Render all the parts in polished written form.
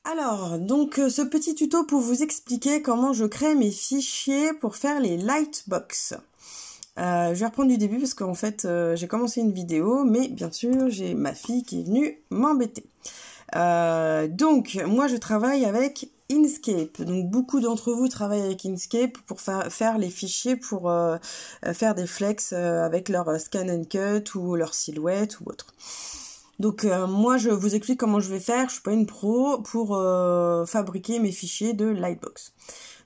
Alors, donc ce petit tuto pour vous expliquer comment je crée mes fichiers pour faire les Lightbox. Je vais reprendre du début parce qu'en fait j'ai commencé une vidéo, mais bien sûr j'ai ma fille qui est venue m'embêter. Donc moi je travaille avec Inkscape, donc beaucoup d'entre vous travaillent avec Inkscape pour faire les fichiers pour faire des flex avec leur scan and cut ou leur silhouette ou autre. Donc moi je vous explique comment je vais faire, je suis pas une pro pour fabriquer mes fichiers de Lightbox.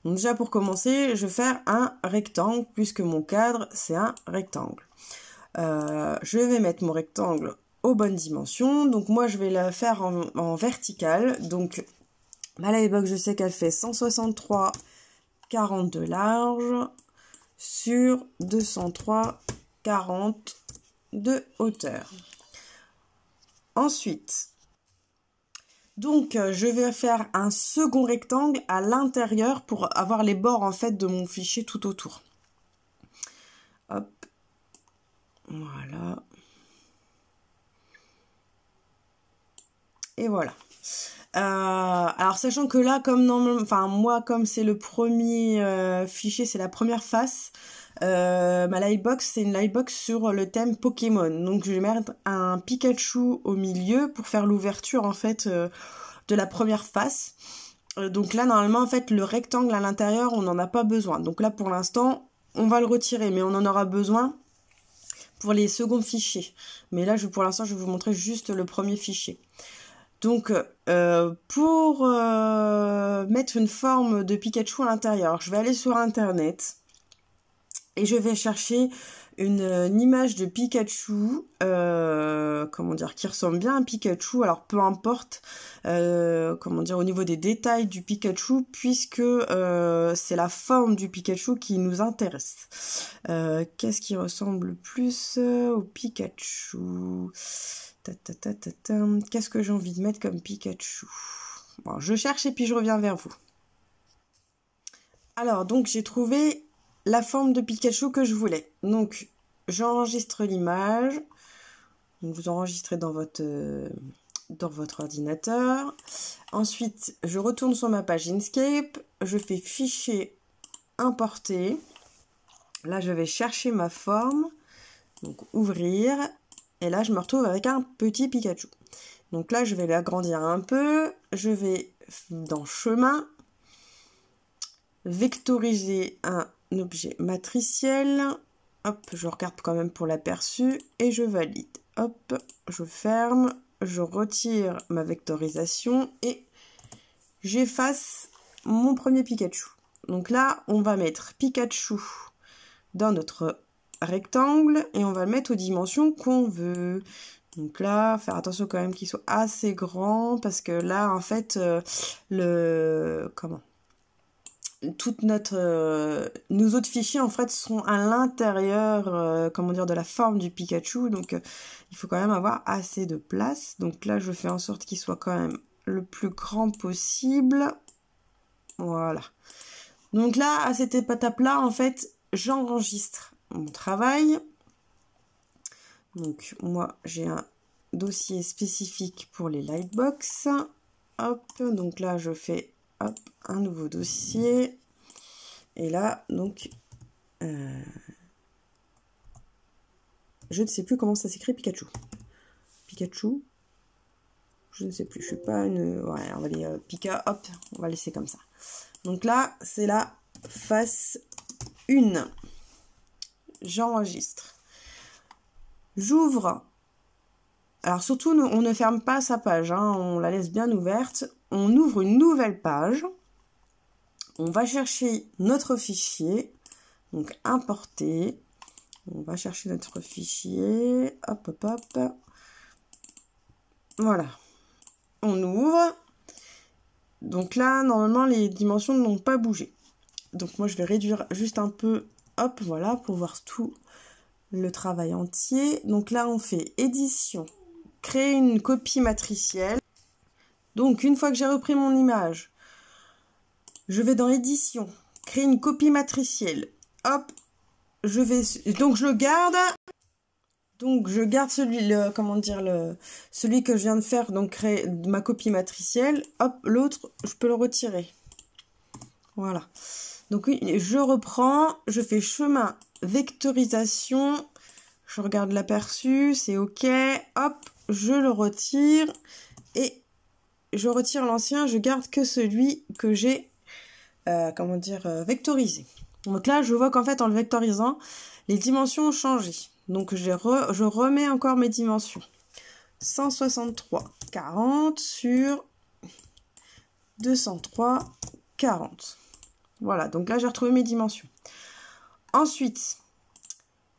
Donc déjà pour commencer, je vais faire un rectangle puisque mon cadre c'est un rectangle. Je vais mettre mon rectangle aux bonnes dimensions, donc moi je vais la faire en vertical. Donc ma Lightbox je sais qu'elle fait 163,40 de large sur 203,40 de hauteur. Ensuite, donc je vais faire un second rectangle à l'intérieur pour avoir les bords en fait de mon fichier tout autour. Hop, voilà. Et voilà. Alors sachant que là, comme normalement, enfin moi comme c'est le premier fichier, c'est la première face. Ma Lightbox, c'est une Lightbox sur le thème Pokémon. Donc je vais mettre un Pikachu au milieu pour faire l'ouverture en fait de la première face. Donc là normalement en fait le rectangle à l'intérieur on n'en a pas besoin. Donc là pour l'instant on va le retirer, mais on en aura besoin pour les seconds fichiers. Mais là pour l'instant je vais vous montrer juste le premier fichier. Donc pour mettre une forme de Pikachu à l'intérieur, je vais aller sur internet. Et je vais chercher une image de Pikachu, comment dire, qui ressemble bien à un Pikachu. Alors peu importe, comment dire, au niveau des détails du Pikachu, puisque c'est la forme du Pikachu qui nous intéresse. Qu'est-ce qui ressemble le plus au Pikachu? Qu'est-ce que j'ai envie de mettre comme Pikachu? Bon, je cherche et puis je reviens vers vous. Alors, donc j'ai trouvé la forme de Pikachu que je voulais. Donc, j'enregistre l'image. Vous enregistrez dans votre ordinateur. Ensuite, je retourne sur ma page Inkscape. Je fais fichier importer. Là, je vais chercher ma forme. Donc, ouvrir. Et là, je me retrouve avec un petit Pikachu. Donc là, je vais l'agrandir un peu. Je vais dans chemin. Vectoriser un objet matriciel. Hop, je regarde quand même pour l'aperçu et je valide. Hop, je ferme, je retire ma vectorisation et j'efface mon premier Pikachu. Donc là, on va mettre Pikachu dans notre rectangle et on va le mettre aux dimensions qu'on veut. Donc là, faire attention quand même qu'il soit assez grand parce que là, en fait, toute nos autres fichiers en fait sont à l'intérieur comment dire de la forme du Pikachu, donc il faut quand même avoir assez de place. Donc là je fais en sorte qu'il soit quand même le plus grand possible. Voilà, donc là à cette étape là en fait j'enregistre mon travail. Donc moi j'ai un dossier spécifique pour les Lightbox. Hop, donc là je fais hop, un nouveau dossier. Et là, donc, je ne sais plus comment ça s'écrit Pikachu. Pikachu, je ne sais plus. Je suis pas une... Ouais, on va aller Pika, hop, on va laisser comme ça. Donc là, c'est la face 1. J'enregistre. J'ouvre. Alors surtout, on ne ferme pas sa page, hein, on la laisse bien ouverte. On ouvre une nouvelle page. On va chercher notre fichier, donc importer. On va chercher notre fichier, hop, hop, hop. Voilà. On ouvre. Donc là, normalement, les dimensions n'ont pas bougé. Donc moi, je vais réduire juste un peu, hop, voilà, pour voir tout le travail entier. Donc là, on fait édition, créer une copie matricielle. Donc, une fois que j'ai repris mon image, je vais dans édition, créer une copie matricielle. Hop, donc je le garde. Donc je garde celui que je viens de faire, donc créer ma copie matricielle. Hop, l'autre, je peux le retirer. Voilà. Donc oui, je reprends, je fais chemin vectorisation. Je regarde l'aperçu, c'est OK. Hop, je le retire et je retire l'ancien. Je garde que celui que j'ai, vectorisé. Donc là, je vois qu'en fait, en le vectorisant, les dimensions ont changé. Donc je remets encore mes dimensions. 163, 40 sur 203, 40. Voilà, donc là, j'ai retrouvé mes dimensions. Ensuite,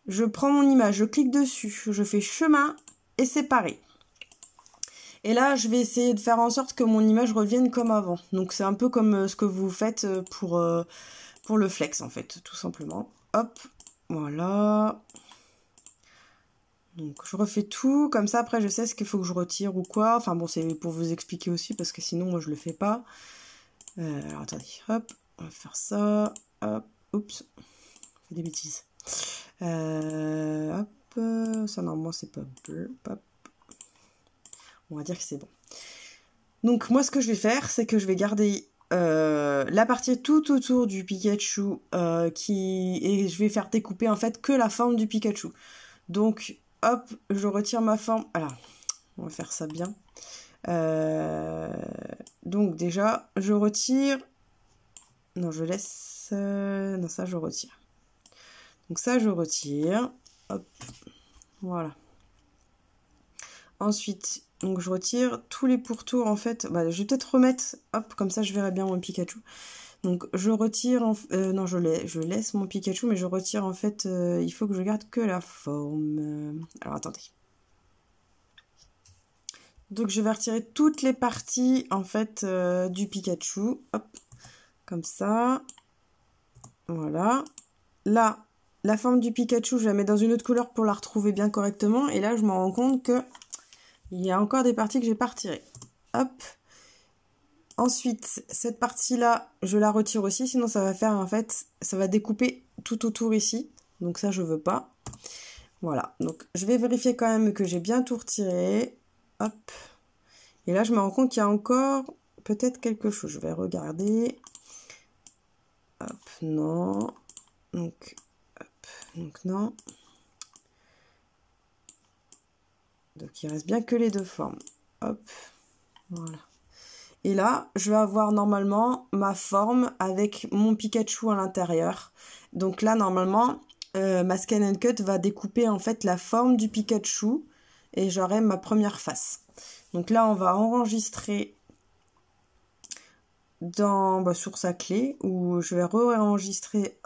je prends mon image, je clique dessus, je fais chemin et séparer. Et là, je vais essayer de faire en sorte que mon image revienne comme avant. Donc c'est un peu comme ce que vous faites pour le flex, en fait, tout simplement. Hop, voilà. Donc je refais tout, comme ça après je sais ce qu'il faut que je retire ou quoi. Enfin bon, c'est pour vous expliquer aussi, parce que sinon moi je le fais pas. Alors attendez, hop, on va faire ça. Hop, oups, je fais des bêtises. Hop, ça normalement c'est pas bleu. Hop. On va dire que c'est bon. Donc moi ce que je vais faire, c'est que je vais garder la partie tout autour du Pikachu et je vais faire découper en fait que la forme du Pikachu. Donc hop, je retire ma forme. Alors, on va faire ça bien. Donc déjà, je retire. Non, je laisse. Non, ça je retire. Donc ça je retire. Hop, voilà. Ensuite, donc je retire tous les pourtours en fait. Bah, je vais peut-être remettre. Hop, comme ça je verrai bien mon Pikachu. Donc je retire, non je laisse mon Pikachu, mais je retire en fait, il faut que je garde que la forme. Alors attendez. Donc je vais retirer toutes les parties en fait du Pikachu. Hop, comme ça. Voilà. Là, la forme du Pikachu, je la mets dans une autre couleur pour la retrouver bien correctement. Et là, je me rends compte que il y a encore des parties que j'ai pas retirées. Hop. Ensuite, cette partie-là, je la retire aussi, sinon ça va faire, en fait, ça va découper tout autour ici. Donc ça, je veux pas. Voilà, donc je vais vérifier quand même que j'ai bien tout retiré. Hop. Et là, je me rends compte qu'il y a encore peut-être quelque chose. Je vais regarder. Hop, non. Donc, hop, donc non. Donc il reste bien que les deux formes. Hop, voilà. Et là, je vais avoir normalement ma forme avec mon Pikachu à l'intérieur. Donc là, normalement, ma Scan & Cut va découper en fait la forme du Pikachu et j'aurai ma première face. Donc là, on va enregistrer sur sa clé où je vais re-enregistrer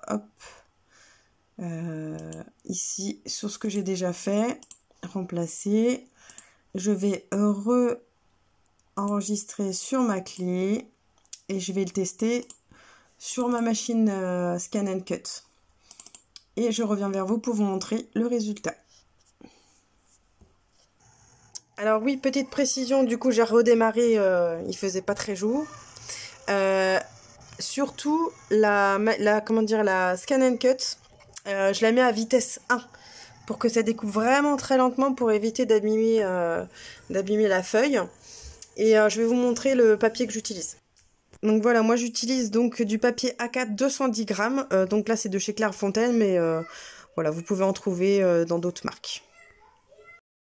ici sur ce que j'ai déjà fait, remplacer. Je vais enregistrer sur ma clé et je vais le tester sur ma machine Scan & Cut. Et je reviens vers vous pour vous montrer le résultat. Alors oui, petite précision, du coup j'ai redémarré, il faisait pas très jour. Surtout la Scan & Cut, je la mets à vitesse 1 pour que ça découpe vraiment très lentement pour éviter d'abîmer la feuille. Et je vais vous montrer le papier que j'utilise. Donc voilà, moi j'utilise donc du papier A4 210 grammes. Donc là c'est de chez Clairefontaine, mais voilà, vous pouvez en trouver dans d'autres marques.